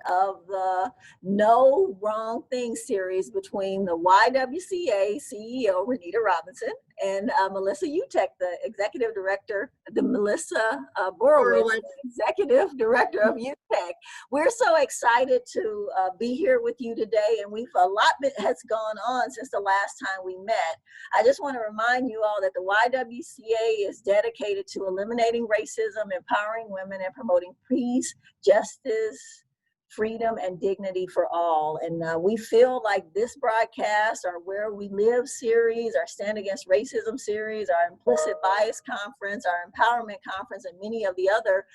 of the No Wrong Things series between the YWCA CEO, Renita Robinson, and Melissa Utech, the executive director, the Melissa Borowicz, executive director of Utech. We're so excited to be here with you today, and a lot has gone on since the last time we met. I just want to remind you all that the YWCA is dedicated to eliminating racism, empowering women, and promoting peace, justice, freedom, and dignity for all. And we feel like this broadcast, our Where We Live series, our Stand Against Racism series, our Implicit Bias Conference, our Empowerment Conference, and many of the other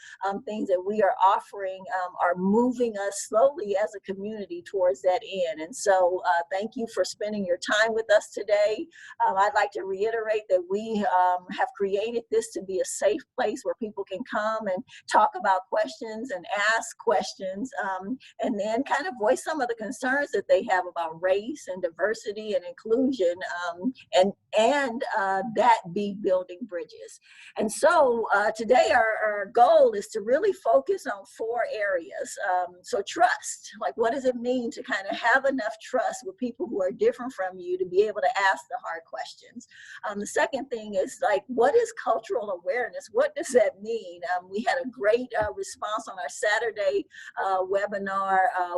things that we are offering are moving us slowly as a community towards that end. And so thank you for spending your time with us today. I'd like to reiterate that we have created this to be a safe place where people can come and talk about questions and ask questions, and then kind of voice some of the concerns that they have about race and diversity and inclusion, and that be building bridges. And so today our goal is to really focus on 4 areas. So trust, like what does it mean to kind of have enough trust with people who are different from you to be able to ask the hard questions? The second thing is like, what is cultural awareness? What does that mean? We had a great response on our Saturday webinar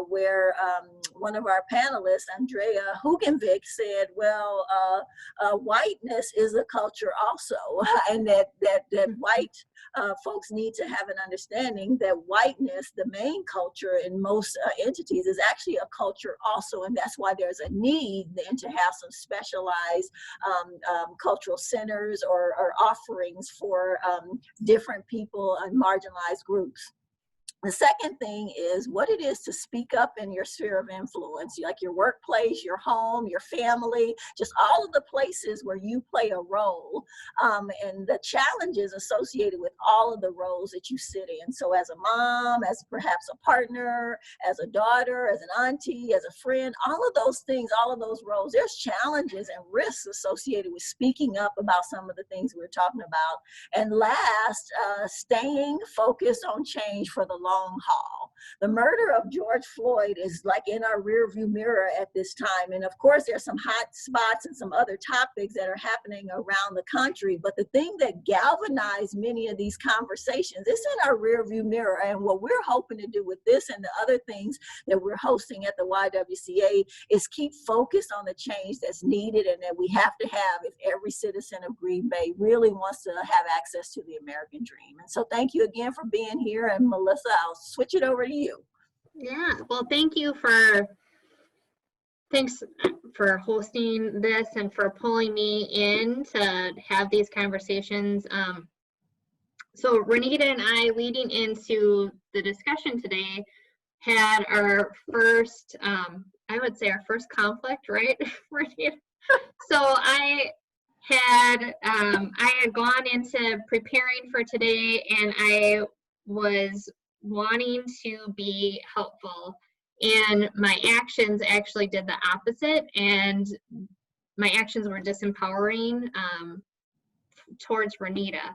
where one of our panelists, Andrea Hugenvik, said, well, whiteness is a culture also, and that white folks need to have an understanding that whiteness, the main culture in most entities, is actually a culture also, and that's why there's a need then to have some specialized cultural centers or offerings for different people and marginalized groups. The second thing is what it is to speak up in your sphere of influence, like your workplace, your home, your family, just all of the places where you play a role, and the challenges associated with all of the roles that you sit in. So as a mom, as perhaps a partner, as a daughter, as an auntie, as a friend, all of those things, all of those roles, there's challenges and risks associated with speaking up about some of the things we're talking about. And last, staying focused on change for the long haul. The murder of George Floyd is like in our rearview mirror at this time. And of course, there's some hot spots and some other topics that are happening around the country. But the thing that galvanized many of these conversations is in our rearview mirror. And what we're hoping to do with this and the other things that we're hosting at the YWCA is keep focused on the change that's needed and that we have to have if every citizen of Green Bay really wants to have access to the American dream. And so thank you again for being here. And Melissa, I'll switch it over to you. Yeah, well, thanks for hosting this and for pulling me in to have these conversations. So Renita and I, leading into the discussion today, had our first, I would say our first conflict, right, Renita? So I had gone into preparing for today, and I was wanting to be helpful, and my actions actually did the opposite, and my actions were disempowering towards Renita.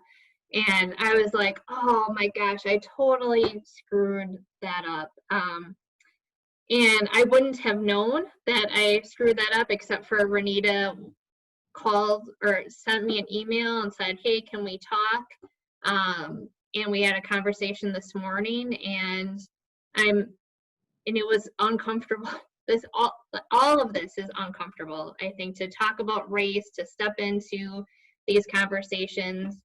And I was like, oh my gosh, I totally screwed that up. And I wouldn't have known that I screwed that up except for Renita called or sent me an email and said, hey, can we talk? And we had a conversation this morning, and it was uncomfortable. All of this is uncomfortable, I think, to talk about race, to step into these conversations.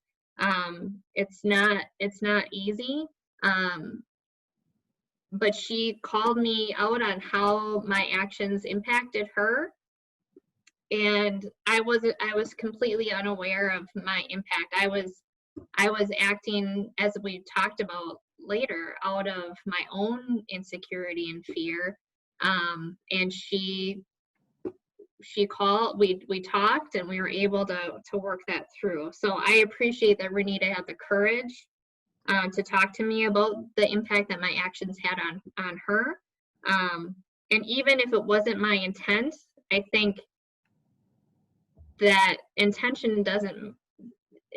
It's not easy. But she called me out on how my actions impacted her, and I was completely unaware of my impact. I was acting, as we talked about later, out of my own insecurity and fear. And she called, we talked, and we were able to work that through. So I appreciate that Renita had the courage to talk to me about the impact that my actions had on her. And even if it wasn't my intent, I think that intention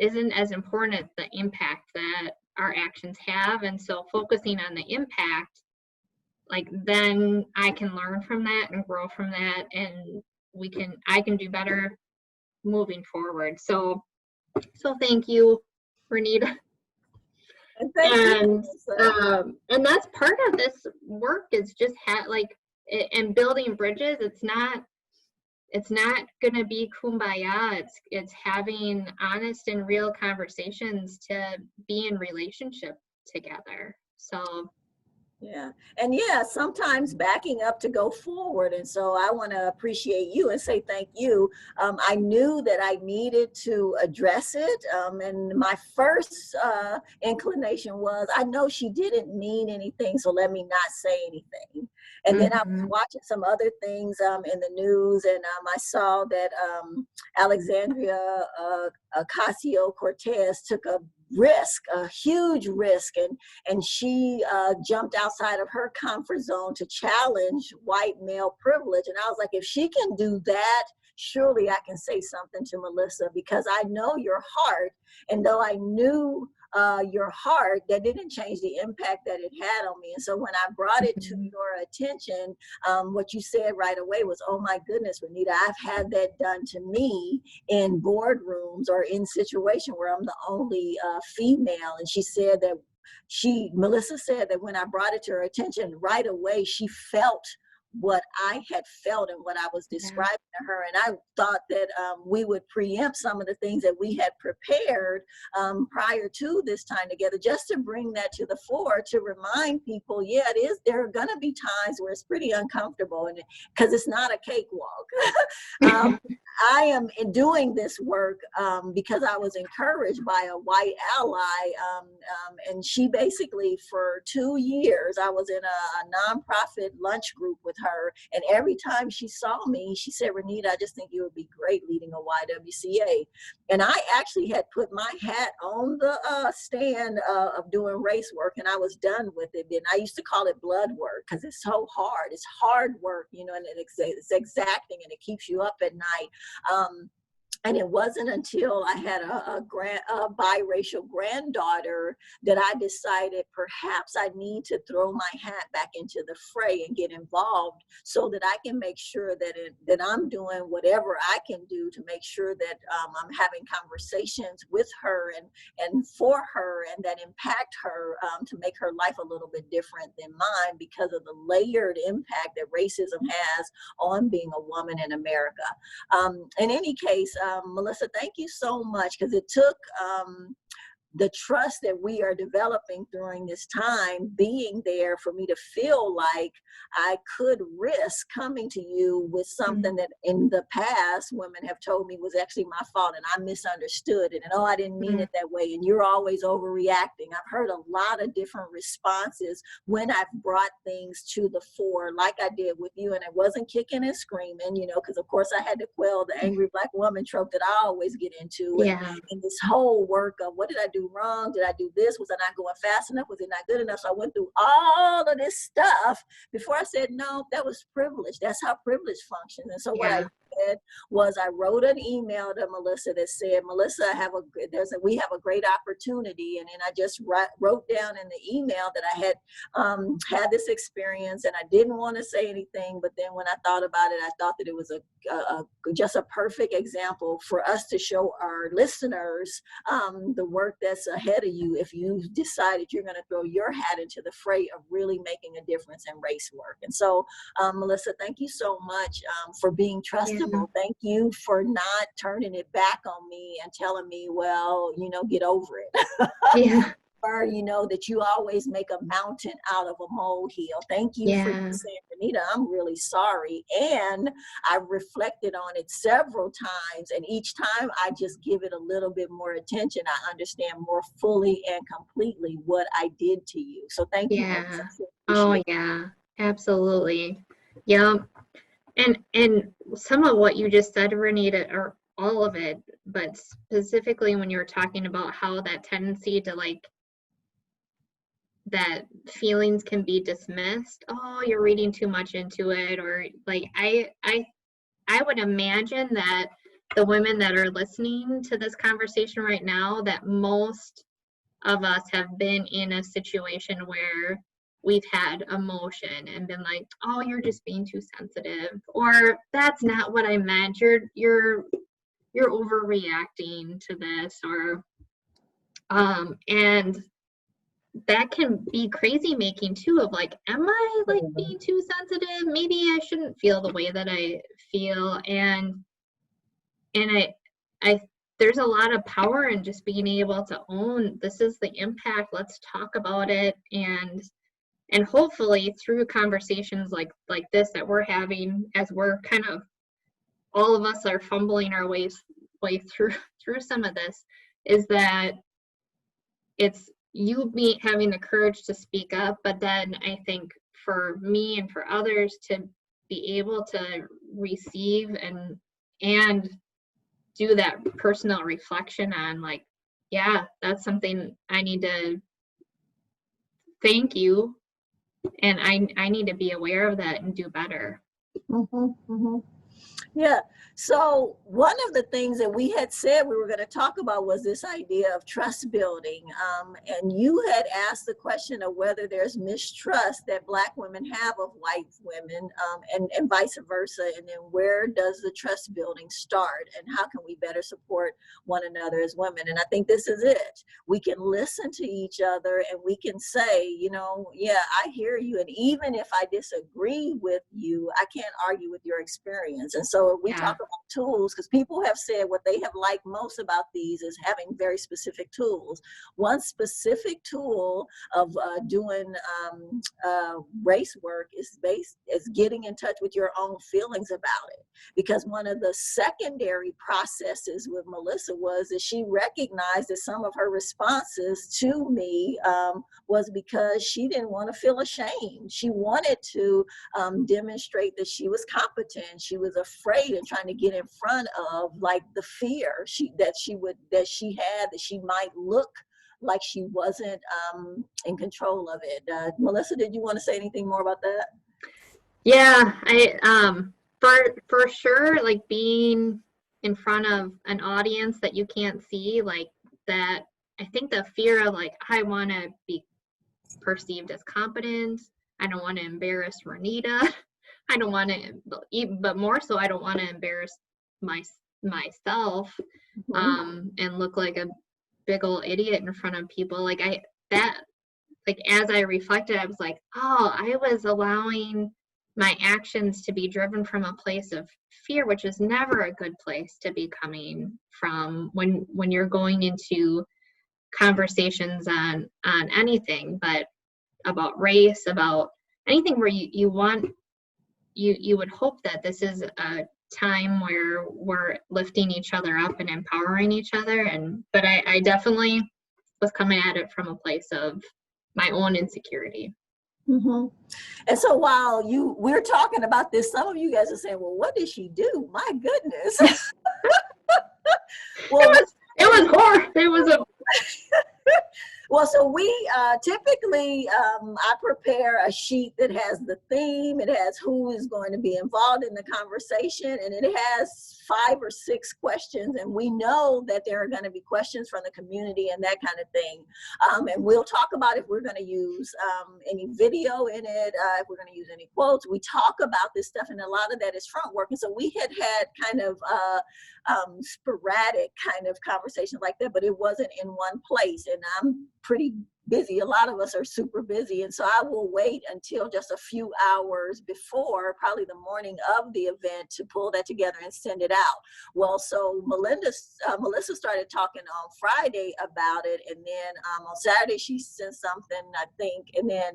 isn't as important as the impact that our actions have. And so focusing on the impact like then I can learn from that and grow from that, and I can do better moving forward. So thank you, Renita. And thank you. And that's part of this work, is just and building bridges. It's not going to be kumbaya. It's having honest and real conversations to be in relationship together. So yeah. And yeah, sometimes backing up to go forward. And so I want to appreciate you and say thank you. I knew that I needed to address it. And my first inclination was, I know she didn't mean anything, so let me not say anything. And then I was watching some other things in the news, and I saw that Alexandria Ocasio-Cortez took a huge risk, and she jumped outside of her comfort zone to challenge white male privilege. And I was like, if she can do that, surely I can say something to Melissa, because I know your heart. And though I knew your heart, that didn't change the impact that it had on me. And so when I brought it to your attention, what you said right away was, oh my goodness, Renita, I've had that done to me in boardrooms or in situations where I'm the only female. And she said that Melissa said that when I brought it to her attention, right away, she felt what I had felt and what I was describing to her. And I thought that we would preempt some of the things that we had prepared prior to this time together, just to bring that to the fore, to remind people, yeah, there are going to be times where it's pretty uncomfortable, and because it's not a cakewalk. I am doing this work because I was encouraged by a white ally, and she basically, for 2 years, I was in a nonprofit lunch group with her, and every time she saw me, she said, Renita, I just think you would be great leading a YWCA. And I actually had put my hat on the stand of doing race work, and I was done with it. And I used to call it blood work because it's so hard. It's hard work, and it's exacting, and it keeps you up at night. And it wasn't until I had a biracial granddaughter that I decided perhaps I need to throw my hat back into the fray and get involved, so that I can make sure that I'm doing whatever I can do to make sure that I'm having conversations with her and for her, and that impact her to make her life a little bit different than mine, because of the layered impact that racism has on being a woman in America. In any case, Melissa, thank you so much, because it took the trust that we are developing during this time being there for me to feel like I could risk coming to you with something that in the past women have told me was actually my fault, and I misunderstood it, and I didn't mean it that way, and you're always overreacting. I've heard a lot of different responses when I've brought things to the fore, like I did with you, and it wasn't kicking and screaming, because of course I had to quell the angry Black woman trope that I always get into, and this whole work of, what did I do wrong? Did I do this? Was I not going fast enough? Was it not good enough? So I went through all of this stuff before I said, no, that was privilege. That's how privilege functions. And so what I did was I wrote an email to Melissa that said, Melissa, we have a great opportunity. And then I just wrote down in the email that I had had this experience, and I didn't want to say anything. But then when I thought about it, I thought that it was just a perfect example for us to show our listeners the work that's ahead of you if you decided you're going to throw your hat into the fray of really making a difference in race work. And so, Melissa, thank you so much for being trustable. Thank you for not turning it back on me and telling me, well, get over it. Or, that you always make a mountain out of a molehill. Thank you for saying, Renita, I'm really sorry. And I reflected on it several times, and each time I just give it a little bit more attention. I understand more fully and completely what I did to you. So thank you. Oh yeah, absolutely. Yeah. And some of what you just said, Renita, or all of it, but specifically when you were talking about how that tendency to that feelings can be dismissed. Oh, you're reading too much into it, or I would imagine that the women that are listening to this conversation right now, that most of us have been in a situation where we've had emotion and been like, oh, you're just being too sensitive, or that's not what I meant, you're overreacting to this, or and that can be crazy making too, of like, am I like being too sensitive? Maybe I shouldn't feel the way that I feel. And I there's a lot of power in just being able to own, this is the impact, let's talk about it. And hopefully through conversations like this that we're having, as we're kind of, all of us are fumbling our way through some of this, is that it's you having the courage to speak up, but then I think for me and for others to be able to receive and do that personal reflection on, like, yeah, that's something I need to thank you, and I need to be aware of that and do better. Yeah. So one of the things that we had said we were going to talk about was this idea of trust building. And you had asked the question of whether there's mistrust that Black women have of white women, and vice versa. And then where does the trust building start, and how can we better support one another as women? And I think this is it. We can listen to each other and we can say, you know, yeah, I hear you. And even if I disagree with you, I can't argue with your experience. And so we talk about tools, because people have said what they have liked most about these is having very specific tools. One specific tool of doing race work is getting in touch with your own feelings about it. Because one of the secondary processes with Melissa was that she recognized that some of her responses to me was because she didn't want to feel ashamed. She wanted to demonstrate that she was competent. She was afraid and trying to get in front of, like, the fear that she might look like she wasn't in control of it. Melissa, did you want to say anything more about that? Yeah, I for sure, like being in front of an audience that you can't see, like that, I think the fear of, like, I want to be perceived as competent, I don't want to embarrass Renita, I don't want to, but more so, I don't want to embarrass myself, and look like a big old idiot in front of people. Like as I reflected, I was like, oh, I was allowing my actions to be driven from a place of fear, which is never a good place to be coming from when you're going into conversations on anything, but about race, about anything where you would hope that this is a time where we're lifting each other up and empowering each other. But I definitely was coming at it from a place of my own insecurity. And so while we're talking about this, some of you guys are saying, well, what did she do? My goodness. Well, it was horrible. It was a well, so we typically, I prepare a sheet that has the theme, it has who is going to be involved in the conversation, and it has 5 or 6 questions. And we know that there are going to be questions from the community and that kind of thing. And we'll talk about if we're going to use any video in it, if we're going to use any quotes. We talk about this stuff, and a lot of that is front work. And so we had kind of sporadic kind of conversations like that, but it wasn't in one place. And I'm pretty busy. A lot of us are super busy. And so I will wait until just a few hours before, probably the morning of the event, to pull that together and send it out. Well, so Melissa started talking on Friday about it. And then on Saturday, she sent something, I think. And then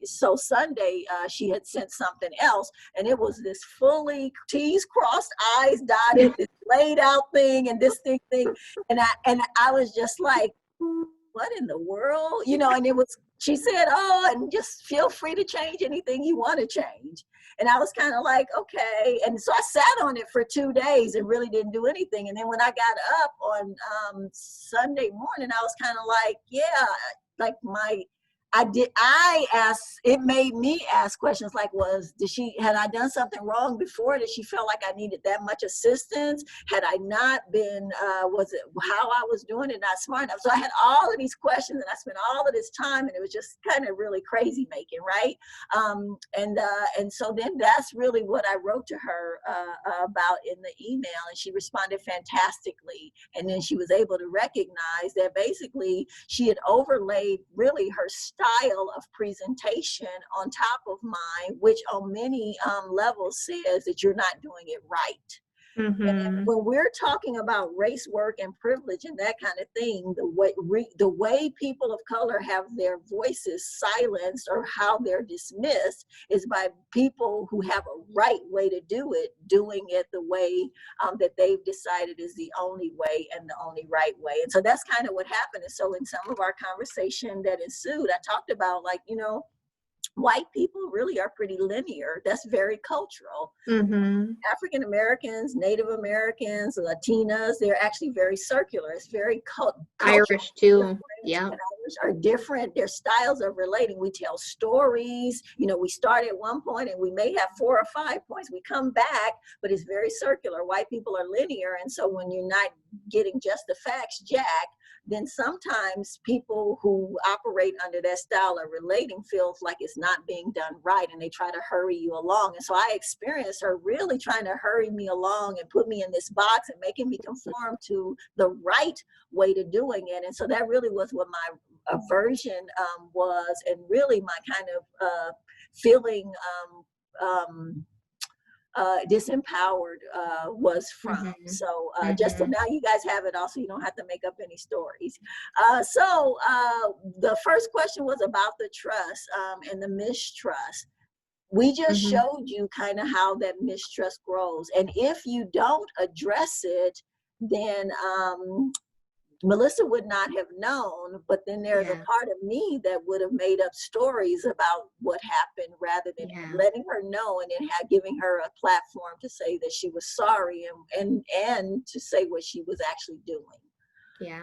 so Sunday, she had sent something else. And it was this fully T's crossed, I's dotted, this laid out thing and this thing. And I was just like, what in the world? You know, and she said, oh, and just feel free to change anything you want to change. And I was kind of like, okay. And so I sat on it for 2 days and really didn't do anything. And then when I got up on Sunday morning, I was kind of like, yeah, like I asked, it made me ask questions like, had I done something wrong before? Did she feel like I needed that much assistance? Had I not been, was it how I was doing it not smart enough? So I had all of these questions, and I spent all of this time, and it was just kind of really crazy making, right? And so then that's really what I wrote to her about in the email, and she responded fantastically. And then she was able to recognize that basically she had overlaid really her style of presentation on top of mine, which on many levels says that you're not doing it right. And when we're talking about race, work, and privilege and that kind of thing, the way people of color have their voices silenced or how they're dismissed is by people who have a right way to do it, doing it the way that they've decided is the only way and the only right way. And so that's kind of what happened. And so in some of our conversation that ensued, I talked about, like, white people really are pretty linear. That's very cultural. African Americans, Native Americans, Latinas, they're actually very circular. It's very cultural. Irish too. Yeah. Irish are different. Their styles of relating. We tell stories. We start at one point and we may have 4 or 5 points. We come back, but it's very circular. White people are linear. And so when you're not getting just the facts, Jack, then sometimes people who operate under that style of relating feels like it's not being done right, and they try to hurry you along. And so I experienced her really trying to hurry me along and put me in this box and making me conform to the right way to doing it. And so that really was what my aversion was, and really my kind of feeling disempowered was from. So just so now you guys have it also, you don't have to make up any stories. So the first question was about the trust and the mistrust. We just showed you kind of how that mistrust grows. And if you don't address it, then Melissa would not have known, but then there's a part of me that would have made up stories about what happened rather than letting her know and then giving her a platform to say that she was sorry and to say what she was actually doing.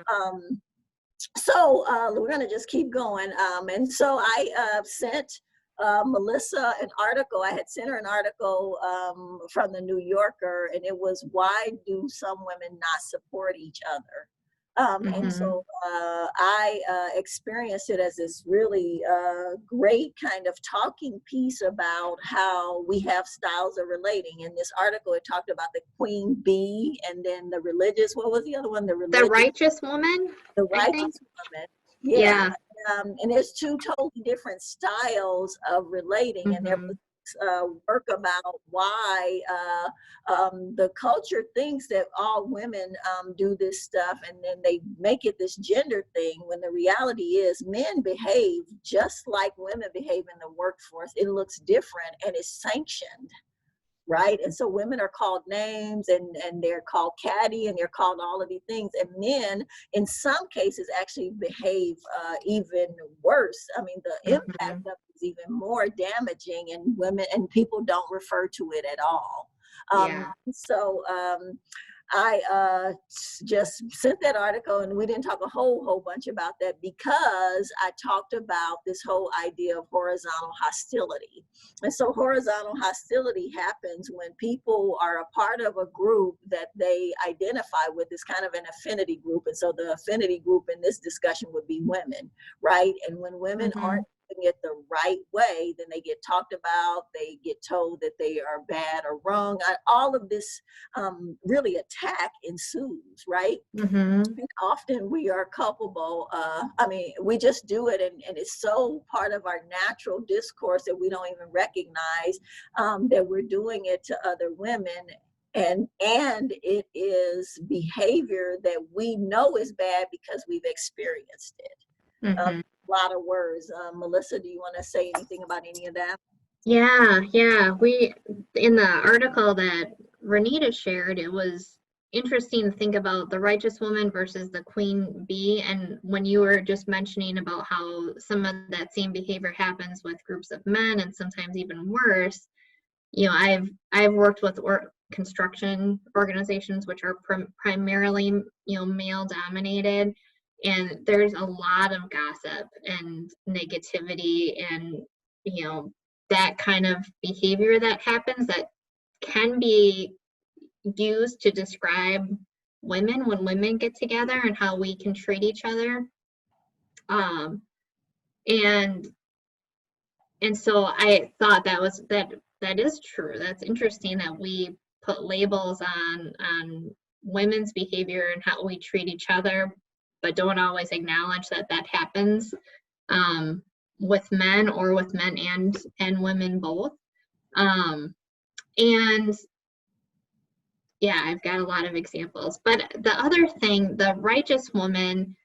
So we're going to just keep going. And so I sent Melissa an article. I had sent her an article from the New Yorker, and it was, "Why do some women not support each other?" And so I experienced it as this really great kind of talking piece about how we have styles of relating. In this article, it talked about the queen bee, and then the religious, what was the other one? The righteous woman? The righteous woman. Yeah. And there's 2 totally different styles of relating, and there was work about why the culture thinks that all women do this stuff, and then they make it this gender thing, when the reality is men behave just like women behave in the workforce. It looks different, and it's sanctioned, right? And so women are called names, and they're called catty, and they're called all of these things. And men, in some cases, actually behave even worse. I mean, the impact of it is even more damaging, and women and people don't refer to it at all. So I just sent that article, and we didn't talk a whole bunch about that because I talked about this whole idea of horizontal hostility. And so horizontal hostility happens when people are a part of a group that they identify with. It's kind of an affinity group. And so the affinity group in this discussion would be women, right? And when women aren't doing it the right way, then they get talked about, they get told that they are bad or wrong. All of this really attack ensues, right? And often we are culpable. I mean, we just do it, and it's so part of our natural discourse that we don't even recognize that we're doing it to other women. And it is behavior that we know is bad because we've experienced it. A lot of words. Melissa, do you want to say anything about any of that? Yeah. We, in the article that Renita shared, it was interesting to think about the righteous woman versus the queen bee. And when you were just mentioning about how some of that same behavior happens with groups of men, and sometimes even worse, I've worked with construction organizations, which are primarily, male dominated. And there's a lot of gossip and negativity and, you know, that kind of behavior that happens that can be used to describe women when women get together and how we can treat each other. And so I thought that is true. That's interesting that we put labels on women's behavior and how we treat each other, but don't always acknowledge that that happens with men, or with men and women both. And yeah, I've got a lot of examples. But the other thing, the righteous woman,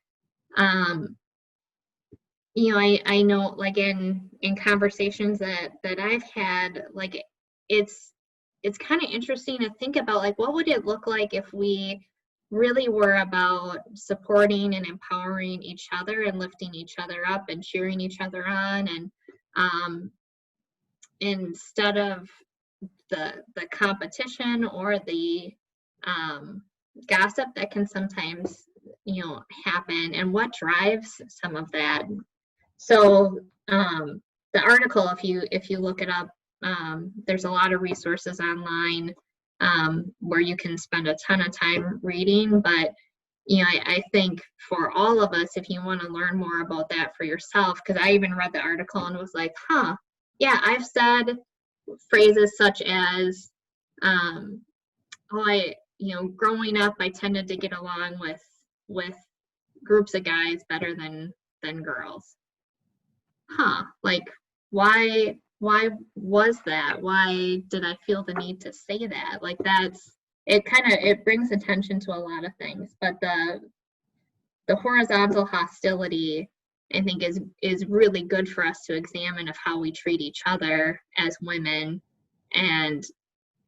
you know, I know, like in conversations that I've had, like it's kind of interesting to think about, like, what would it look like if we really were about supporting and empowering each other and lifting each other up and cheering each other on, and instead of the competition or the gossip that can sometimes, you know, happen, and what drives some of that. So the article, if you look it up, there's a lot of resources online where you can spend a ton of time reading. But you know, I think for all of us, if you want to learn more about that for yourself, because I even read the article and was like, huh, yeah, I've said phrases such as, you know, growing up, I tended to get along with groups of guys better than girls. Huh, like, why was that? Why did I feel the need to say that? Like, it brings attention to a lot of things. But the horizontal hostility, I think, is really good for us to examine of how we treat each other as women, and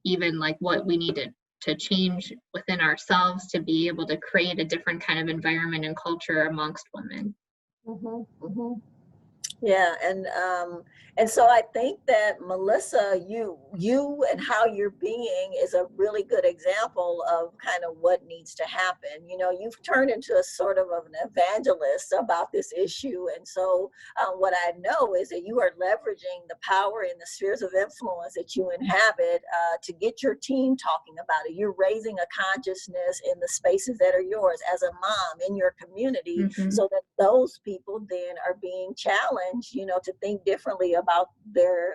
even like what we need to change within ourselves to be able to create a different kind of environment and culture amongst women. Yeah, and so I think that, Melissa, you and how you're being is a really good example of kind of what needs to happen. You know, you've turned into a sort of an evangelist about this issue, and so what I know is that you are leveraging the power and the spheres of influence that you inhabit to get your team talking about it. You're raising a consciousness in the spaces that are yours as a mom in your community, so that those people then are being challenged, you know, to think differently about their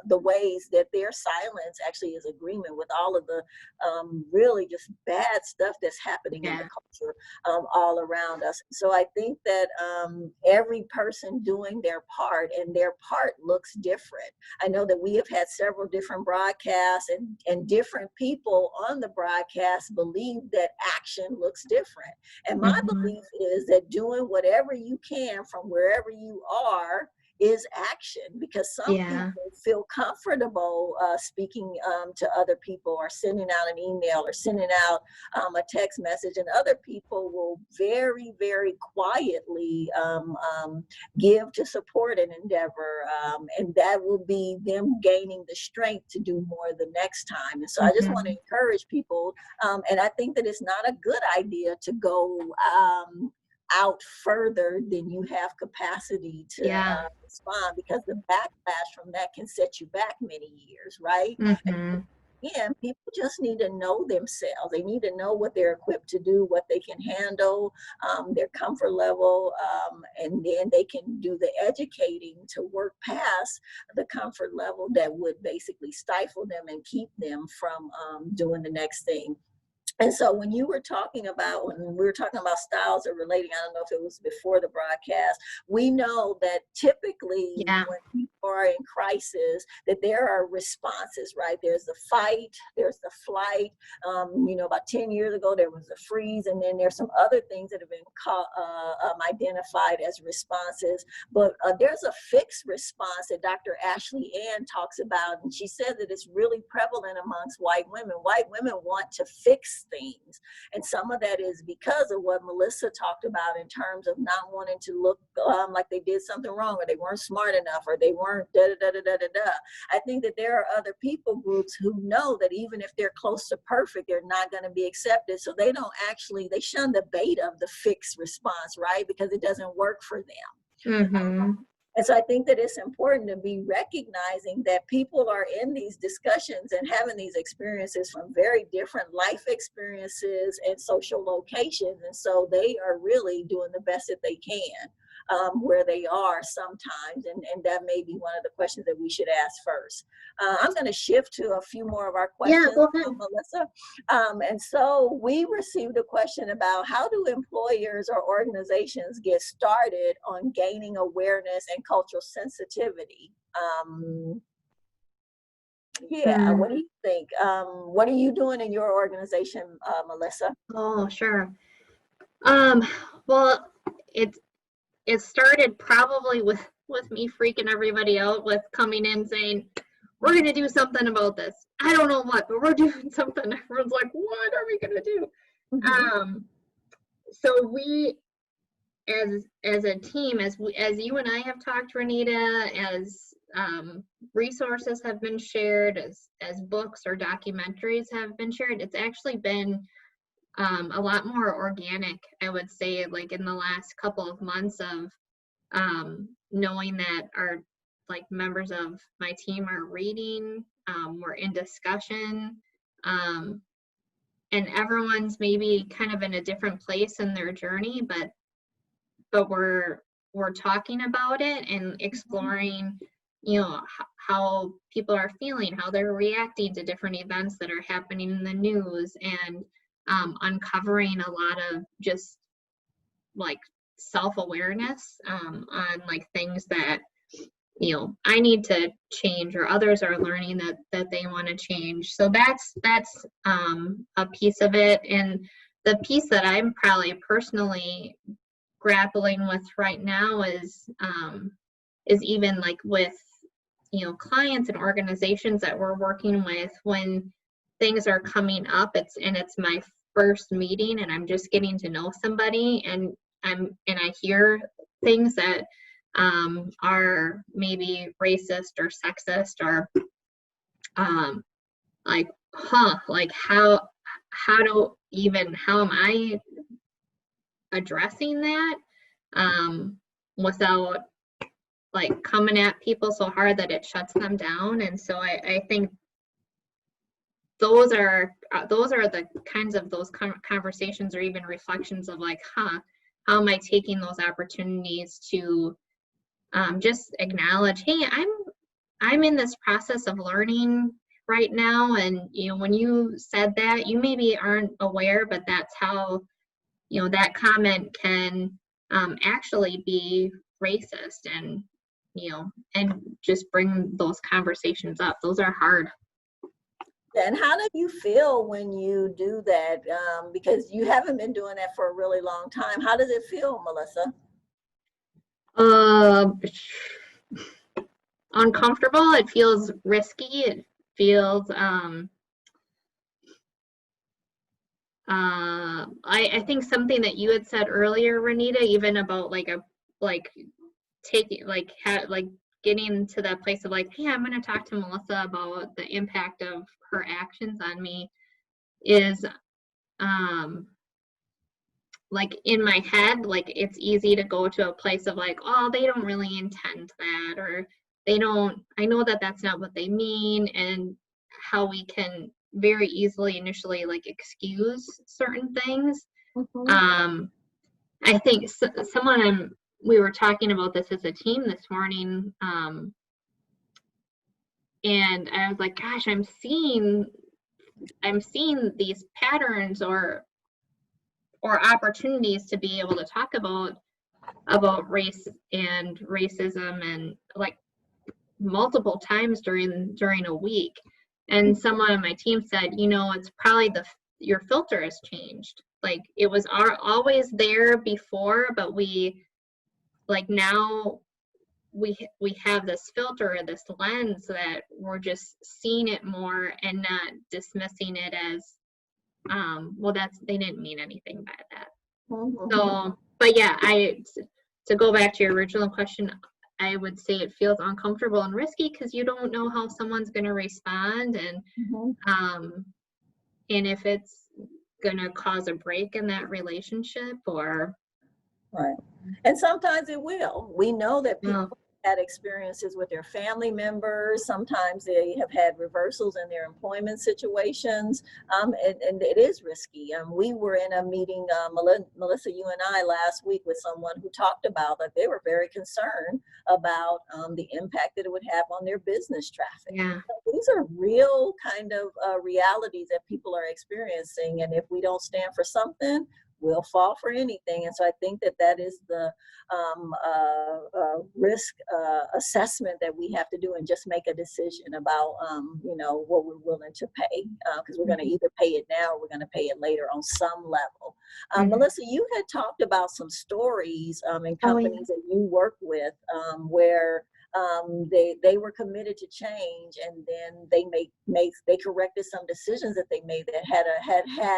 the ways that their silence actually is agreement with all of the really just bad stuff that's happening in the culture all around us. So I think that every person doing their part, and their part looks different. I know that we have had several different broadcasts, and different people on the broadcast believe that action looks different. And my belief is that doing whatever you can from wherever you are is action, because some people feel comfortable speaking to other people, or sending out an email, or sending out a text message, and other people will very, very quietly give to support an endeavor, and that will be them gaining the strength to do more the next time. And so I just want to encourage people, and I think that it's not a good idea to go out further than you have capacity to respond, because the backlash from that can set you back many years, right? And again, people just need to know themselves. They need to know what they're equipped to do, what they can handle, their comfort level, and then they can do the educating to work past the comfort level that would basically stifle them and keep them from doing the next thing. And so when we were talking about styles of relating, I don't know if it was before the broadcast, we know that typically when people are in crisis, that there are responses, right? There's the fight, there's the flight. You know, about 10 years ago, there was the freeze, and then there's some other things that have been identified as responses. But there's a fixed response that Dr. Ashley Ann talks about, and she said that it's really prevalent amongst white women. White women want to fix fix things. And some of that is because of what Melissa talked about in terms of not wanting to look like they did something wrong, or they weren't smart enough, or they weren't da-da-da-da-da-da. I think that there are other people groups who know that even if they're close to perfect, they're not going to be accepted. So they shun the bait of the fixed response, right? Because it doesn't work for them. Mm-hmm. And so I think that it's important to be recognizing that people are in these discussions and having these experiences from very different life experiences and social locations. And so they are really doing the best that they can where they are sometimes. And that may be one of the questions that we should ask first. I'm going to shift to a few more of our questions, Yeah, go ahead. Melissa. And so we received a question about how do employers or organizations get started on gaining awareness and cultural sensitivity? What do you think? What are you doing in your organization, Melissa? Oh, sure. Well, it started probably with me freaking everybody out with coming in saying, we're going to do something about this. I don't know what, but we're doing something. Everyone's like, what are we going to do? Mm-hmm. So we, as a team, as you and I have talked, Renita, as resources have been shared, as books or documentaries have been shared, it's actually been a lot more organic, I would say, like in the last couple of months of knowing that our members of my team are reading, we're in discussion, and everyone's maybe kind of in a different place in their journey, but we're talking about it and exploring, how people are feeling, how they're reacting to different events that are happening in the news, and uncovering a lot of just self-awareness on things that I need to change, or others are learning that they want to change. So that's a piece of it. And the piece that I'm probably personally grappling with right now is even with clients and organizations that we're working with, when things are coming up, it's my first meeting and I'm just getting to know somebody, and I hear things that are maybe racist or sexist, or how am I addressing that without coming at people so hard that it shuts them down. And so I think those are the kinds of those conversations, or even reflections of how am I taking those opportunities to just acknowledge, hey, I'm in this process of learning right now, and when you said that, you maybe aren't aware, but that's how that comment can actually be racist, and and just bring those conversations up. Those are hard. And how do you feel when you do that? Because you haven't been doing that for a really long time. How does it feel, Melissa? Uncomfortable. It feels risky. It feels I think something that you had said earlier, Renita, even about getting to that place of hey, I'm going to talk to Melissa about the impact of her actions on me, is in my head, it's easy to go to a place of oh, they don't really intend that, or I know that that's not what they mean, and how we can very easily initially excuse certain things. Mm-hmm. I think we were talking about this as a team this morning, and I was like, gosh, I'm seeing these patterns or opportunities to be able to talk about race and racism, and multiple times during a week. And someone on my team said, it's probably your filter has changed. It was always there before, but we now we have this filter or this lens that we're just seeing it more and not dismissing it as well, they didn't mean anything by that. Mhm. So, but yeah, to go back to your original question, I would say it feels uncomfortable and risky because you don't know how someone's going to respond, Mhm. and if it's going to cause a break in that relationship or. Right. And sometimes it will. We know that Yeah. people had experiences with their family members. Sometimes they have had reversals in their employment situations, and it is risky. We were in a meeting, Melissa, you and I, last week with someone who talked about that they were very concerned about the impact that it would have on their business traffic. Yeah. So these are real kind of realities that people are experiencing, and if we don't stand for something, we'll fall for anything. And so I think that is the risk assessment that we have to do and just make a decision about, what we're willing to pay, because we're going to either pay it now or we're going to pay it later on some level. Melissa, you had talked about some stories in companies that you work with where they were committed to change, and then they corrected some decisions that they made that had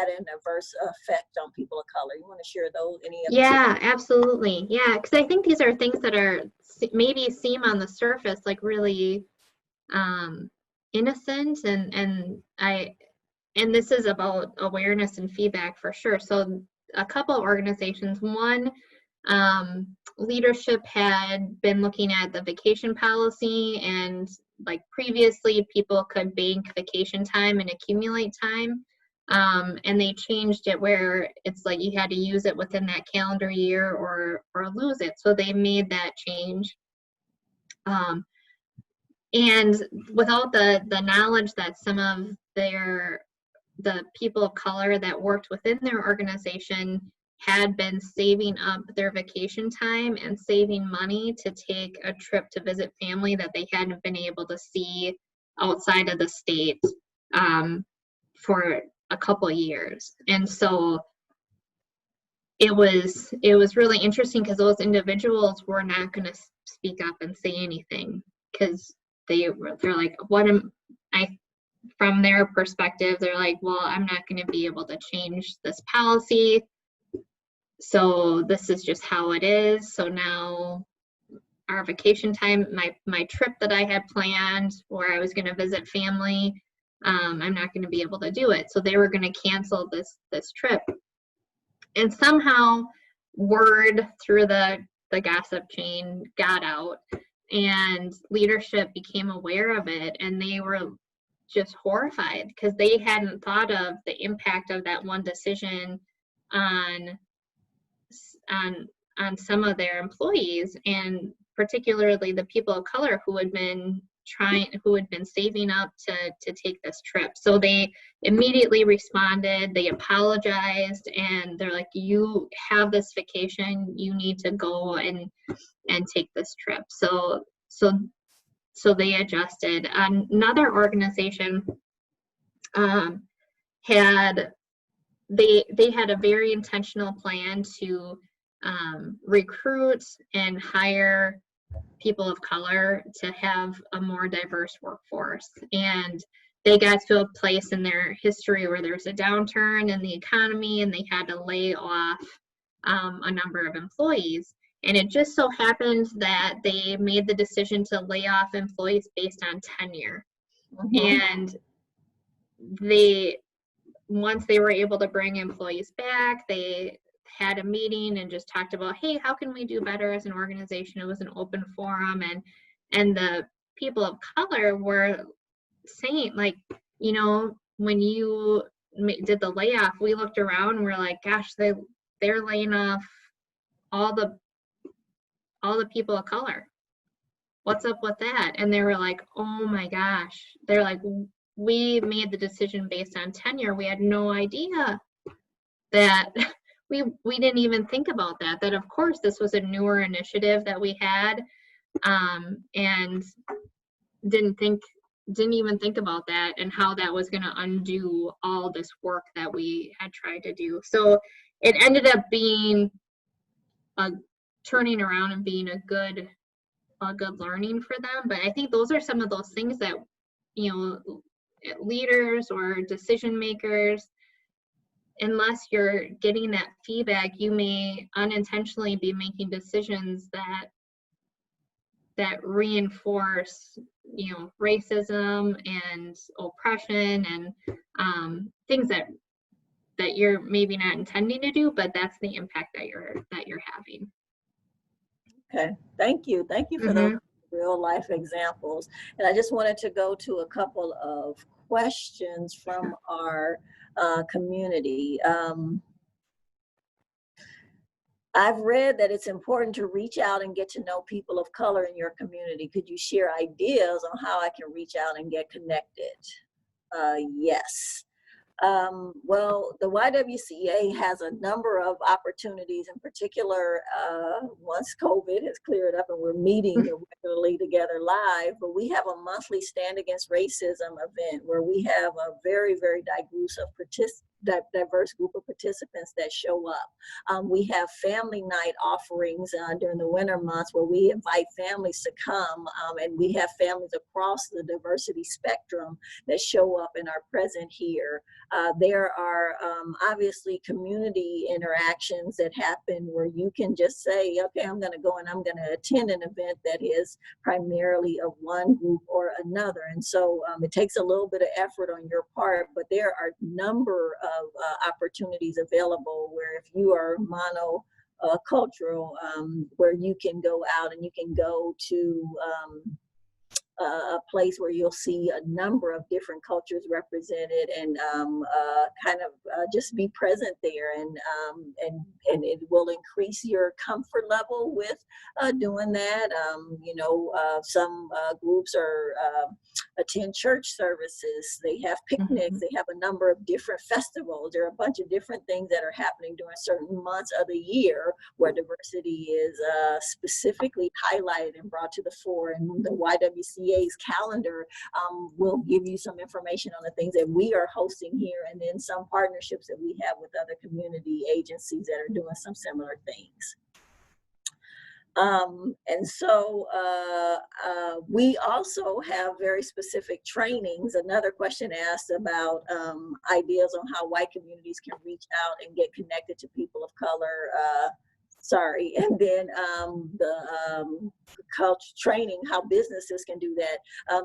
an adverse effect on people of color. You want to share any of those? Yeah, absolutely. Yeah, because I think these are things that are maybe seem on the surface like really innocent, and this is about awareness and feedback for sure. So a couple of organizations, one, leadership had been looking at the vacation policy, and like previously people could bank vacation time and accumulate time. And they changed it where it's like you had to use it within that calendar year or lose it. So they made that change. And without the knowledge that some of the people of color that worked within their organization had been saving up their vacation time and saving money to take a trip to visit family that they hadn't been able to see outside of the state for a couple of years. And so it was really interesting because those individuals were not going to speak up and say anything because they're like, what am I? From their perspective, they're like, well, I'm not going to be able to change this policy. So this is just how it is. So now our vacation time, my trip that I had planned where I was going to visit family, I'm not going to be able to do it. So they were going to cancel this trip. And somehow word through the gossip chain got out, and leadership became aware of it, and they were just horrified because they hadn't thought of the impact of that one decision on some of their employees, and particularly the people of color who had been saving up to take this trip. So they immediately responded, they apologized, and they're like, you have this vacation, you need to go and take this trip. So they adjusted. Another organization had a very intentional plan to recruit and hire people of color to have a more diverse workforce. And they got to a place in their history where there's a downturn in the economy and they had to lay off a number of employees. And it just so happened that they made the decision to lay off employees based on tenure. And once they were able to bring employees back, they had a meeting and just talked about, hey, how can we do better as an organization? It was an open forum, and the people of color were saying, like, when you did the layoff, we looked around and we're like, gosh, they're laying off all the people of color. What's up with that? And they were like, oh my gosh. They're like, we made the decision based on tenure. We had no idea that we didn't even think about that of course this was a newer initiative that we had, and didn't even think about that and how that was going to undo all this work that we had tried to do. So it ended up being turning around and being a good learning for them. But I think those are some of those things that leaders or decision makers unless you're getting that feedback, you may unintentionally be making decisions that reinforce, you know, racism and oppression and things that you're maybe not intending to do, but that's the impact that you're having. Okay, thank you for those real life examples. And I just wanted to go to a couple of questions from our community. I've read that it's important to reach out and get to know people of color in your community. Could you share ideas on how I can reach out and get connected? Yes. Well, the YWCA has a number of opportunities, in particular, once COVID has cleared up and we're meeting regularly together live, but we have a monthly Stand Against Racism event where we have a very, very diverse group of participants that show up. We have family night offerings during the winter months where we invite families to come, and we have families across the diversity spectrum that show up and are present here. There are obviously community interactions that happen where you can just say, okay, I'm going to go and I'm going to attend an event that is primarily of one group or another. And so it takes a little bit of effort on your part, but there are a number of opportunities available where if you are monocultural, where you can go out and you can go to a place where you'll see a number of different cultures represented and just be present there, and it will increase your comfort level with doing that. Some groups attend church services, they have picnics, they have a number of different festivals. There are a bunch of different things that are happening during certain months of the year where diversity is specifically highlighted and brought to the fore, and the YWCA's calendar will give you some information on the things that we are hosting here, and then some partnerships that we have with other community agencies that are doing some similar things. We also have very specific trainings. Another question asked about ideas on how white communities can reach out and get connected to people of color. And then the culture training, how businesses can do that.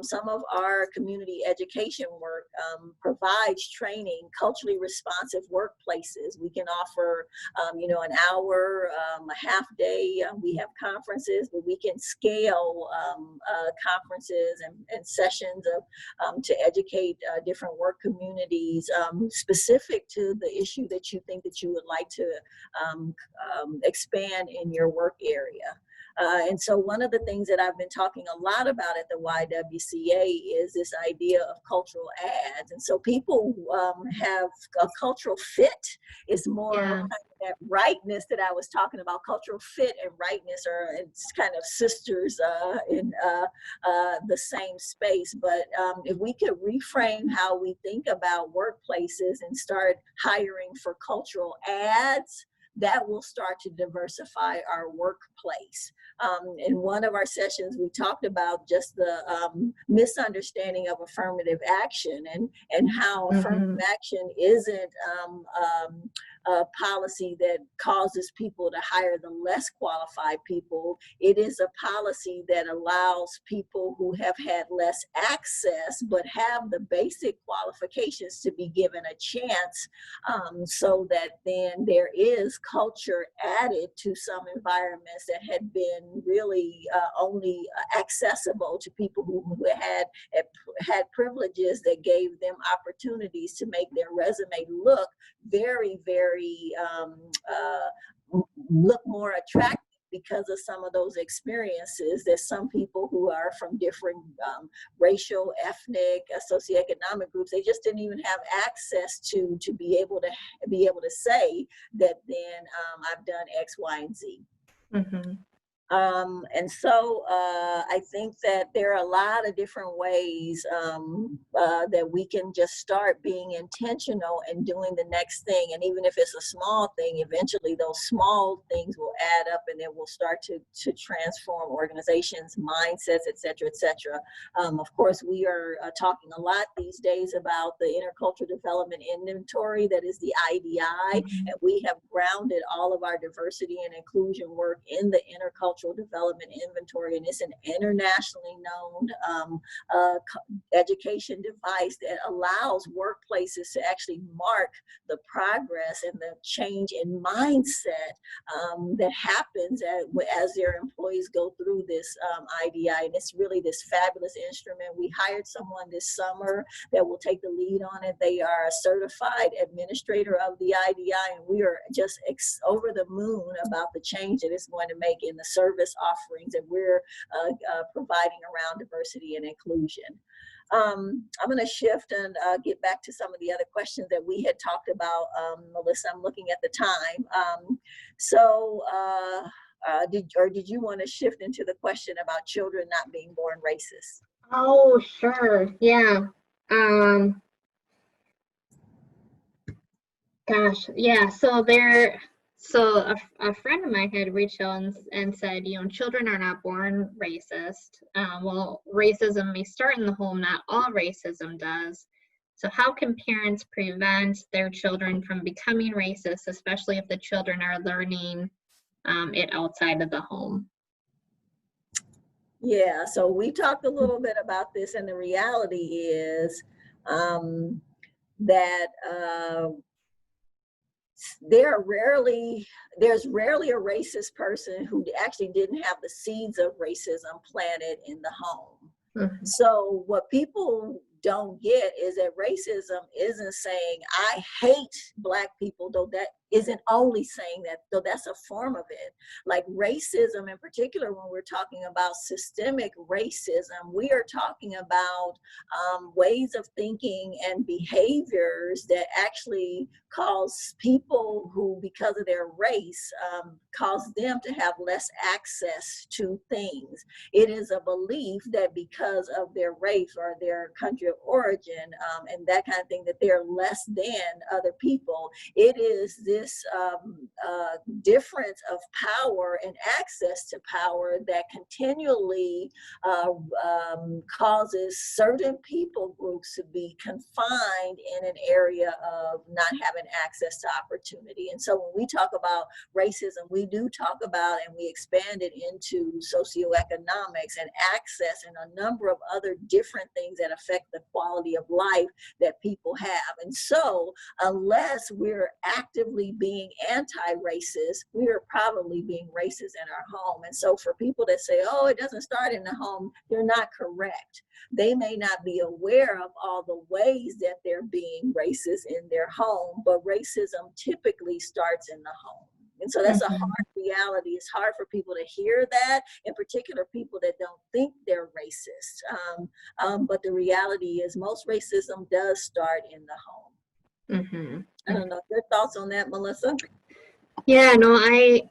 Some of our community education work provides training, culturally responsive workplaces. We can offer, an hour, a half day. We have conferences, but we can scale conferences and sessions to educate different work communities specific to the issue that you think that you would like to expand in your work area. And so one of the things that I've been talking a lot about at the YWCA is this idea of cultural ads. And so people have a cultural fit is more kind of that rightness that I was talking about. Cultural fit and rightness are it's kind of sisters in the same space. But if we could reframe how we think about workplaces and start hiring for cultural ads, that will start to diversify our workplace. In one of our sessions, we talked about just the misunderstanding of affirmative action and how affirmative action isn't a policy that causes people to hire the less qualified people. It is a policy that allows people who have had less access but have the basic qualifications to be given a chance, so that then there is culture added to some environments that had been really only accessible to people who had privileges that gave them opportunities to make their resume look very, very look more attractive because of some of those experiences that some people who are from different racial, ethnic, socioeconomic groups, they just didn't even have access to be able to say that then I've done X, Y, and Z. And so I think that there are a lot of different ways that we can just start being intentional and doing the next thing. And even if it's a small thing, eventually those small things will add up, and it will start to transform organizations, mindsets, et cetera, et cetera. Of course, we are talking a lot these days about the Intercultural Development Inventory, that is the IDI, and we have grounded all of our diversity and inclusion work in the Intercultural Development Inventory, and it's an internationally known education device that allows workplaces to actually mark the progress and the change in mindset that happens as their employees go through this IDI. And it's really this fabulous instrument. We hired someone this summer that will take the lead on it. They are a certified administrator of the IDI, and we are just over the moon about the change that it's going to make in the service offerings that we're providing around diversity and inclusion. I'm going to shift and get back to some of the other questions that we had talked about, Melissa. I'm looking at the time. Did you want to shift into the question about children not being born racist? Oh, sure. Yeah. Gosh, yeah. So a friend of mine had reached out and said, you know, children are not born racist. Well, racism may start in the home, not all racism does. So how can parents prevent their children from becoming racist, especially if the children are learning it outside of the home? Yeah, so we talked a little bit about this, and the reality is that there's rarely a racist person who actually didn't have the seeds of racism planted in the home. Mm-hmm. So what people don't get is that racism isn't saying I hate Black people, though that isn't only saying that, though that's a form of it. Like racism in particular, when we're talking about systemic racism, we are talking about ways of thinking and behaviors that actually cause people who, because of their race, cause them to have less access to things. It is a belief that because of their race or their country of origin and that kind of thing, that they're less than other people. It is this difference of power and access to power that continually causes certain people groups to be confined in an area of not having access to opportunity. And so when we talk about racism, we do talk about, and we expand it into socioeconomics and access and a number of other different things that affect the quality of life that people have. And so unless we're actively being anti-racist, we are probably being racist in our home. And so for people that say, oh, it doesn't start in the home, they're not correct. They may not be aware of all the ways that they're being racist in their home, but racism typically starts in the home. And so that's a hard reality. It's hard for people to hear that, in particular people that don't think they're racist. But the reality is most racism does start in the home. Mm-hmm. I don't know, your thoughts on that, Melissa? Yeah, no, I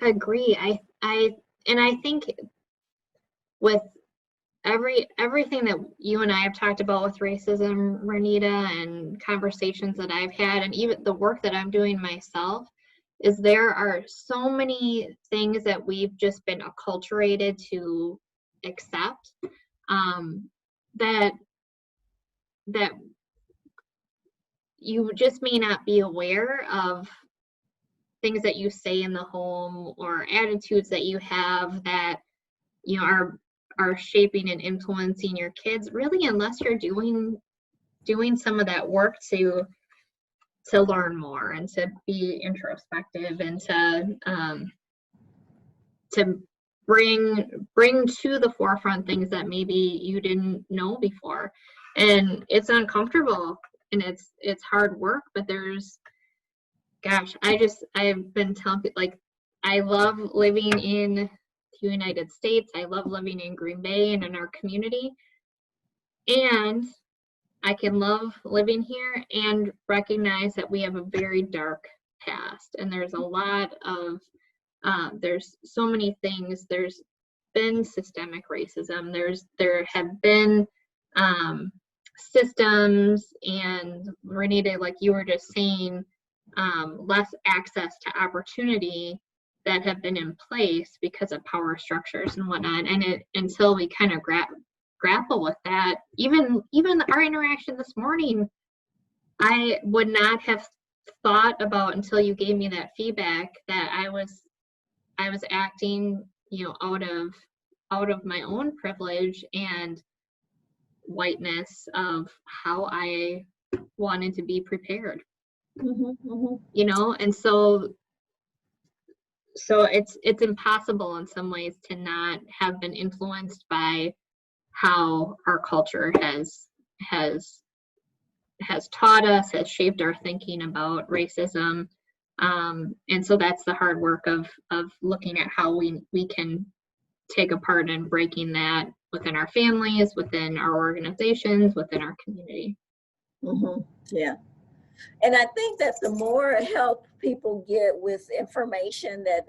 agree. I think with everything that you and I have talked about with racism, Renita, and conversations that I've had, and even the work that I'm doing myself, is there are so many things that we've just been acculturated to accept that you just may not be aware of things that you say in the home or attitudes that you have that, you know, are shaping and influencing your kids, really, unless you're doing some of that work to learn more and to be introspective and to bring to the forefront things that maybe you didn't know before. And it's uncomfortable and it's hard work, but I've been telling people, like, I love living in the United States. I love living in Green Bay and in our community. And I can love living here and recognize that we have a very dark past. And there's a lot of There's so many things. There's been systemic racism. There have been systems, and Renita, like you were just saying, less access to opportunity that have been in place because of power structures and whatnot. And until we kind of grapple with that, even our interaction this morning, I would not have thought about, until you gave me that feedback, that I was acting, out of my own privilege and whiteness of how I wanted to be prepared. And so it's impossible in some ways to not have been influenced by how our culture has taught us, has shaped our thinking about racism. And so that's the hard work of looking at how we can take a part in breaking that within our families, within our organizations, within our community. Yeah. And I think that the more help people get with information that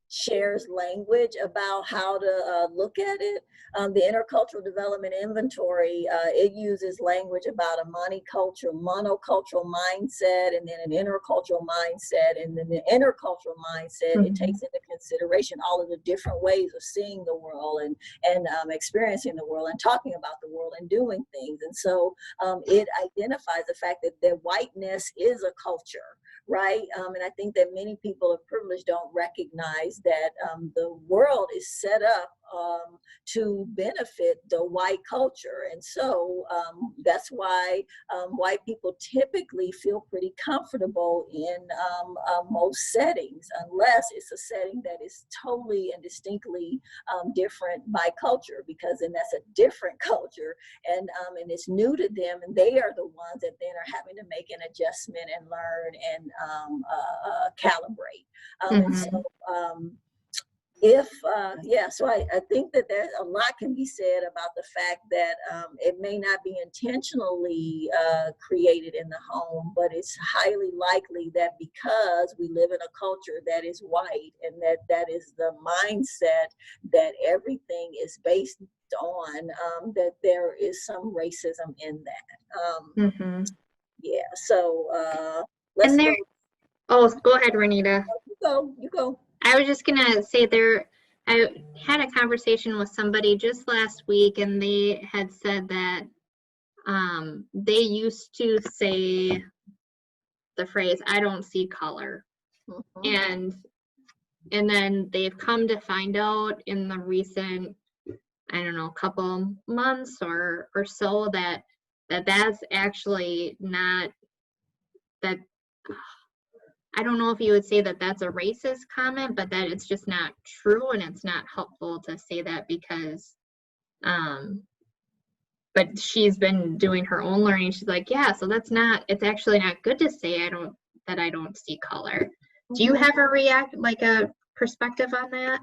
shares language about how to look at it. The Intercultural Development Inventory, it uses language about a monocultural mindset, and then an intercultural mindset, and then the intercultural mindset. It takes into consideration all of the different ways of seeing the world and experiencing the world and talking about the world and doing things. And so it identifies the fact that whiteness is a culture, right? And I think that many people of privilege don't recognize that the world is set up to benefit the white culture. And so that's why white people typically feel pretty comfortable in most settings, unless it's a setting that is totally and distinctly different by culture, because then that's a different culture, and it's new to them, and they are the ones that then are having to make an adjustment and learn and calibrate. And so so I think that there's a lot can be said about the fact that it may not be intentionally created in the home, but it's highly likely that because we live in a culture that is white, and that is the mindset that everything is based on, that there is some racism in that. Yeah, so let's go. Oh, go ahead, Renita. You go. I was just gonna say I had a conversation with somebody just last week, and they had said that they used to say the phrase, "I don't see color." And then they've come to find out in the recent, I don't know, couple months or so that's actually not that. I don't know if you would say that that's a racist comment, but that it's just not true, and it's not helpful to say that, because but she's been doing her own learning. She's like, yeah, so it's actually not good to say I don't see color. Do you have a perspective on that?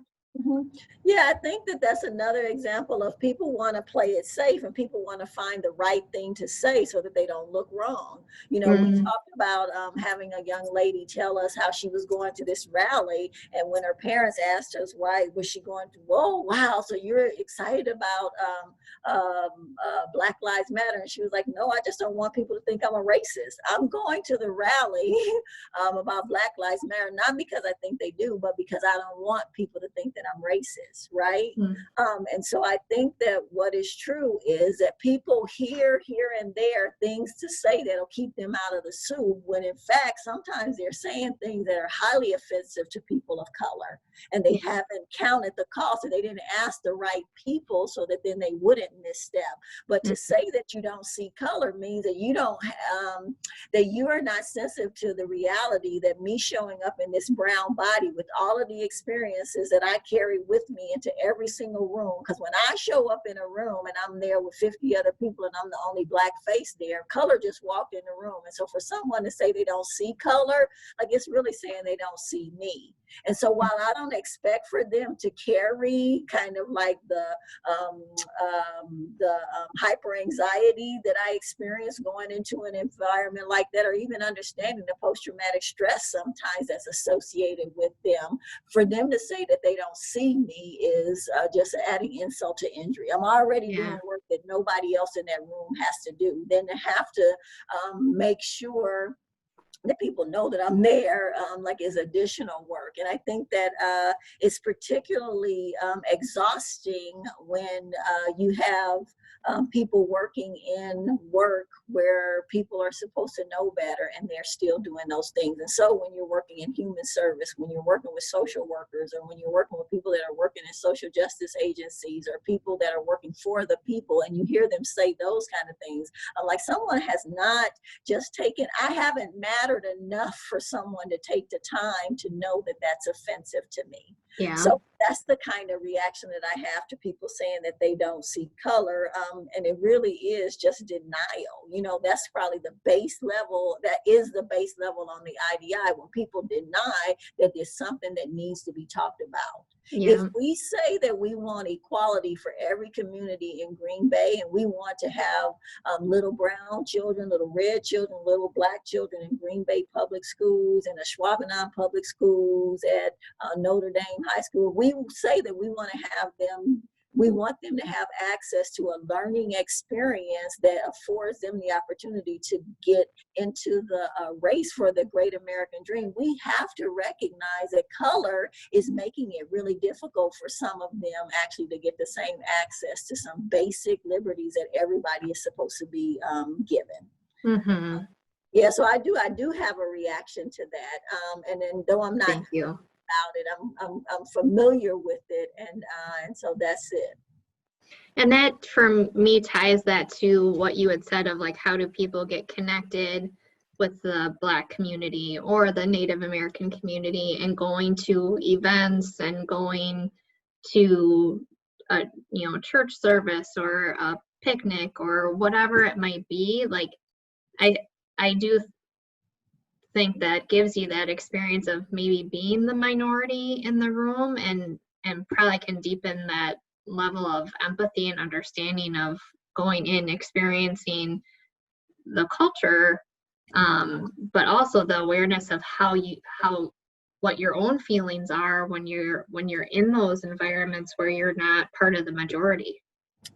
Yeah, I think that that's another example of people want to play it safe, and people want to find the right thing to say so that they don't look wrong. We talked about having a young lady tell us how she was going to this rally, and when her parents asked us why was she going to, oh wow, so you're excited about Black Lives Matter? And she was like, no, I just don't want people to think I'm a racist. I'm going to the rally about Black Lives Matter, not because I think they do, but because I don't want people to think that I'm racist, right? And so I think that what is true is that people hear here and there things to say that'll keep them out of the soup, when in fact sometimes they're saying things that are highly offensive to people of color, and they haven't counted the cost, and they didn't ask the right people so that then they wouldn't misstep. But to say that you don't see color means that you don't that you are not sensitive to the reality that me showing up in this brown body with all of the experiences that I carry with me into every single room. Because when I show up in a room and I'm there with 50 other people and I'm the only black face there, color just walked in the room. And so for someone to say they don't see color, like it's really saying they don't see me. And so while I don't expect for them to carry kind of like the hyper anxiety that I experience going into an environment like that, or even understanding the post-traumatic stress sometimes that's associated with them, for them to say that they don't see me is just adding insult to injury. I'm already doing work that nobody else in that room has to do. Then to have to make sure that people know that I'm there, like is additional work. And I think that it's particularly exhausting when you have people working in work where people are supposed to know better and they're still doing those things. And so when you're working in human service, when you're working with social workers, or when you're working with people that are working in social justice agencies, or people that are working for the people, and you hear them say those kind of things, like someone has not just taken, I haven't mattered enough for someone to take the time to know that that's offensive to me. Yeah. So that's the kind of reaction that I have to people saying that they don't see color. And it really is just denial. You know, that's probably the base level. That is the base level on the IDI, when people deny that there's something that needs to be talked about. Yeah. If we say that we want equality for every community in Green Bay, and we want to have little brown children, little red children, little black children in Green Bay public schools, and the Schwabenheim public schools, at Notre Dame High School, we say that we want to have them, we want them to have access to a learning experience that affords them the opportunity to get into the race for the great American dream. We have to recognize that color is making it really difficult for some of them actually to get the same access to some basic liberties that everybody is supposed to be given. Mm-hmm. Yeah, so I do have a reaction to that. And then though I'm not Thank you. about it, I'm familiar with it, and so that's it. And that, for me, ties that to what you had said of like, how do people get connected with the Black community or the Native American community, and going to events and going to a church service or a picnic or whatever it might be. Like I do think that gives you that experience of maybe being the minority in the room, and probably can deepen that level of empathy and understanding of going in, experiencing the culture, but also the awareness of what your own feelings are when you're in those environments where you're not part of the majority.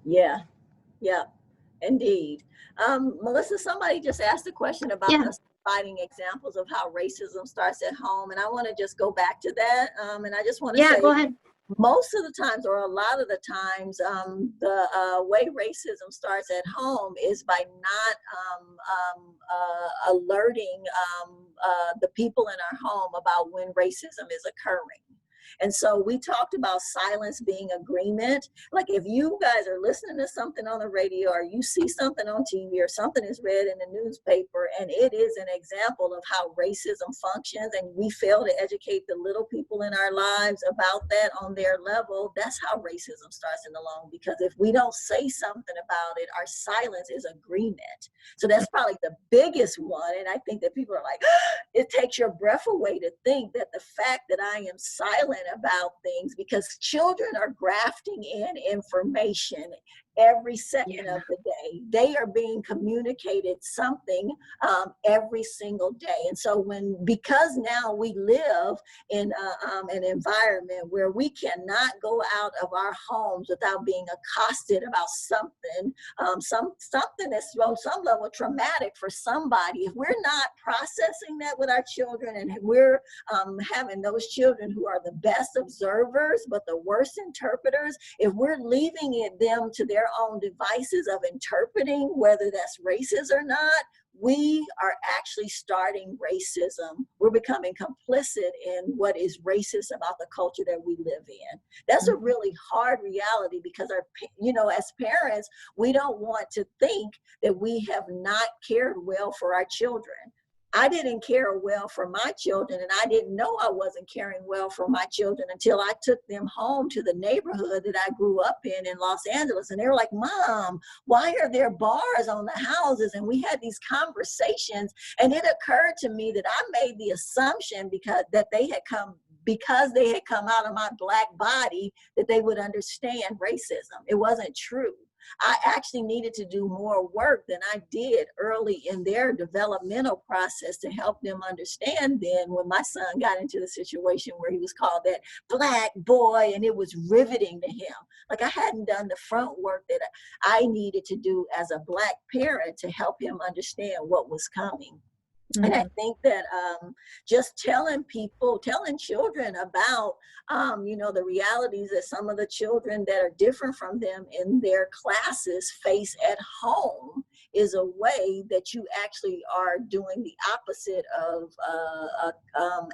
Yeah, indeed. Melissa, somebody just asked a question about us providing examples of how racism starts at home, and I want to just go back to that. And I just want to say, go ahead. Most of the times, or a lot of the times, the way racism starts at home is by not alerting the people in our home about when racism is occurring. And so we talked about silence being agreement. Like if you guys are listening to something on the radio, or you see something on TV, or something is read in the newspaper, and it is an example of how racism functions, and we fail to educate the little people in our lives about that on their level, that's how racism starts in the home. Because if we don't say something about it, our silence is agreement. So that's probably the biggest one. And I think that people are like, it takes your breath away to think that the fact that I am silent about things, because children are grafting in information every second of the day. They are being communicated something every single day. And so because now we live in an environment where we cannot go out of our homes without being accosted about something, something that's on some level traumatic for somebody. If we're not processing that with our children, and we're having those children who are the best observers but the worst interpreters, if we're leaving them to their own devices of interpreting whether that's racist or not, we are actually starting racism. We're becoming complicit in what is racist about the culture that we live in. That's a really hard reality, because as parents, we don't want to think that we have not cared well for our children. I didn't care well for my children, and I didn't know I wasn't caring well for my children until I took them home to the neighborhood that I grew up in Los Angeles. And they were like, Mom, why are there bars on the houses? And we had these conversations, and it occurred to me that I made the assumption because they had come out of my Black body, that they would understand racism. It wasn't true. I actually needed to do more work than I did early in their developmental process to help them understand. Then when my son got into the situation where he was called that Black boy, and it was riveting to him, like I hadn't done the front work that I needed to do as a Black parent to help him understand what was coming. And I think that just telling children about, the realities that some of the children that are different from them in their classes face at home is a way that you actually are doing the opposite of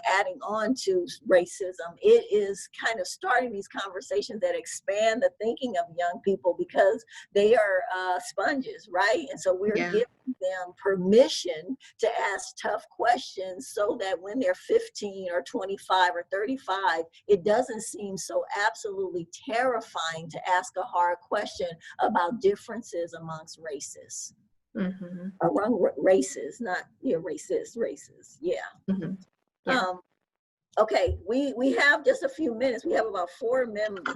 adding on to racism. It is kind of starting these conversations that expand the thinking of young people, because they are sponges, right? And so we're giving them permission to ask tough questions so that when they're 15 or 25 or 35, it doesn't seem so absolutely terrifying to ask a hard question about differences amongst races. Among races, not races. Yeah. Okay, we have just a few minutes. We have about 4 minutes,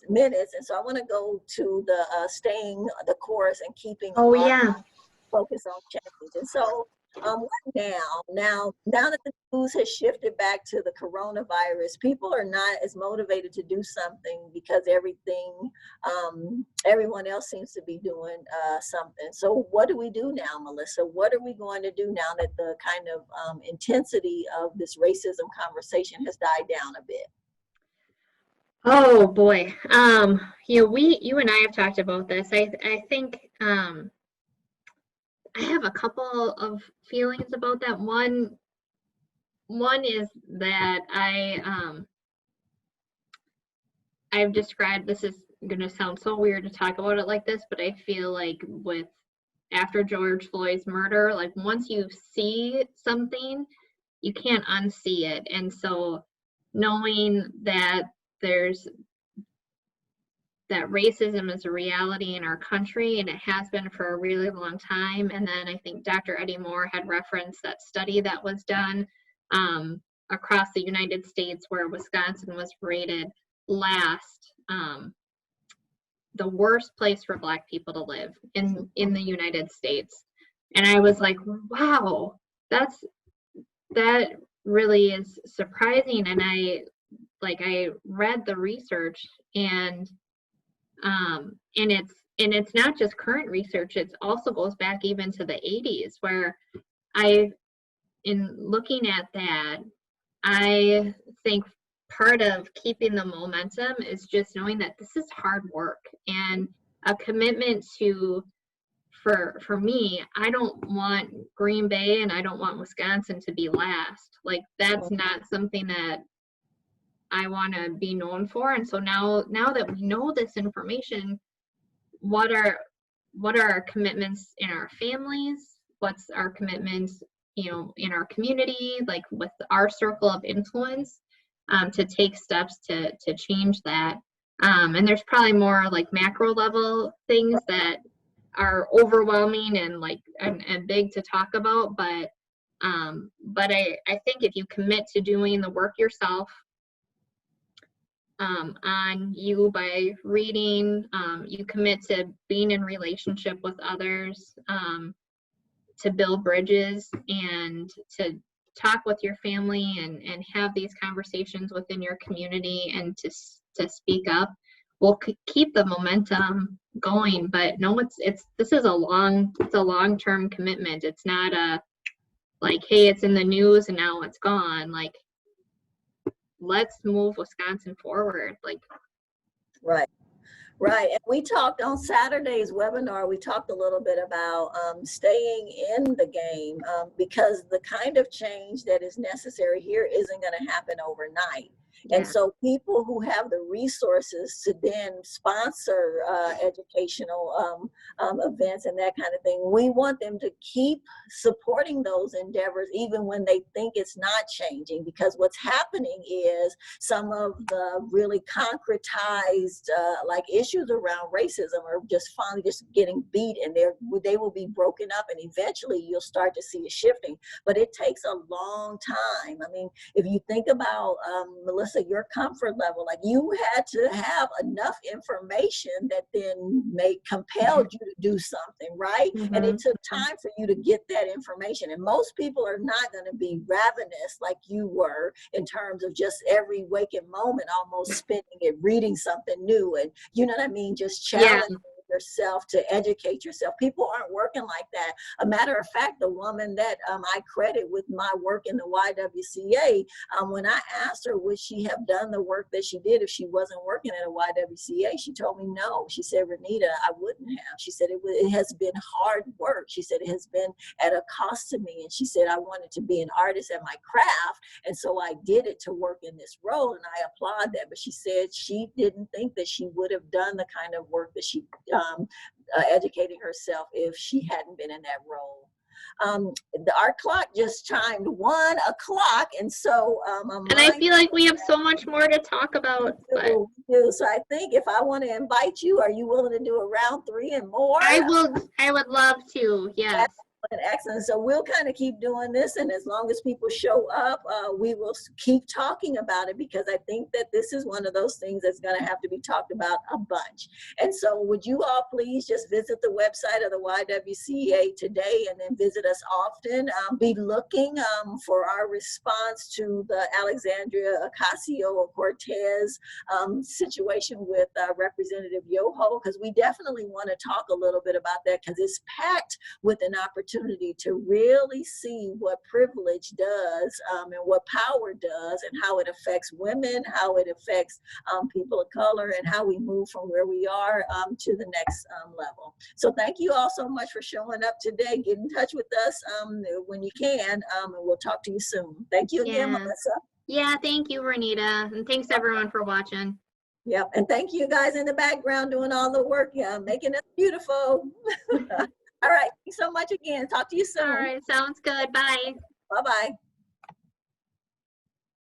and so I want to go to the staying the course and keeping focus on change. And so now that the news has shifted back to the coronavirus, people are not as motivated to do something because everyone else seems to be doing something. So what do we do now, Melissa? What are we going to do now that the kind of intensity of this racism conversation has died down a bit? Oh boy. You and I have talked about this. I think I have a couple of feelings about that. One is that I've described, this is going to sound so weird to talk about it like this, but I feel like after George Floyd's murder, like once you see something, you can't unsee it. And so knowing that that racism is a reality in our country, and it has been for a really long time. And then I think Dr. Eddie Moore had referenced that study that was done across the United States, where Wisconsin was rated last, the worst place for Black people to live in the United States. And I was like, wow, that really is surprising. And I read the research, and it's not just current research, it also goes back even to the 80s, where in looking at that, I think part of keeping the momentum is just knowing that this is hard work and a commitment to, for me, I don't want Green Bay and I don't want Wisconsin to be last. Like, that's not something that I want to be known for. And so now that we know this information, what are our commitments in our families? What's our commitments, in our community, like with our circle of influence, to take steps to change that. And there's probably more like macro level things that are overwhelming and big to talk about, but I think if you commit to doing the work yourself, on you by reading, you commit to being in relationship with others, to build bridges and to talk with your family and have these conversations within your community and to speak up, will keep the momentum going. But no, this is a long-term commitment. It's not a like, hey, it's in the news and now it's gone. Like, let's move Wisconsin forward. Right. And we talked on Saturday's webinar, we talked a little bit about staying in the game, because the kind of change that is necessary here isn't going to happen overnight. Yeah. And so people who have the resources to then sponsor educational events and that kind of thing, we want them to keep supporting those endeavors even when they think it's not changing, because what's happening is some of the really concretized like issues around racism are just finally just getting beat, and they will be broken up, and eventually you'll start to see a shifting. But it takes a long time. I mean, if you think about Melissa, your comfort level, like you had to have enough information that then compelled you to do something, right? And it took time for you to get that information. And most people are not going to be ravenous like you were in terms of just every waking moment almost spending it reading something new, and you know what I mean, just challenging yourself to educate yourself. People aren't working like that. A matter of fact, the woman that I credit with my work in the YWCA, when I asked her would she have done the work that she did if she wasn't working at a YWCA, she told me no. She said, Renita, I wouldn't have. She said it has been hard work. She said it has been at a cost to me, and she said I wanted to be an artist at my craft, and so I did it to work in this role, and I applaud that. But she said she didn't think that she would have done the kind of work that she educating herself if she hadn't been in that role. Our clock just chimed 1 o'clock, and so and I feel like we have so much more to talk about. So I think if I want to invite you, are you willing to do a round 3 and more? I would love to. Yes. Excellent. So we'll kind of keep doing this, and as long as people show up, we will keep talking about it, because I think that this is one of those things that's going to have to be talked about a bunch. And so would you all please just visit the website of the YWCA today, and then visit us often. Be looking for our response to the Alexandria Ocasio-Cortez situation with Representative Yoho, because we definitely want to talk a little bit about that, because it's packed with an opportunity to really see what privilege does and what power does, and how it affects women, how it affects people of color, and how we move from where we are to the next level. So thank you all so much for showing up today. Get in touch with us when you can, and we'll talk to you soon. Thank you again, Melissa. Yeah, thank you, Renita, and thanks everyone for watching. Yep, and thank you guys in the background doing all the work, making it beautiful. All right, thanks so much again. Talk to you soon. All right, sounds good. Bye. Bye-bye.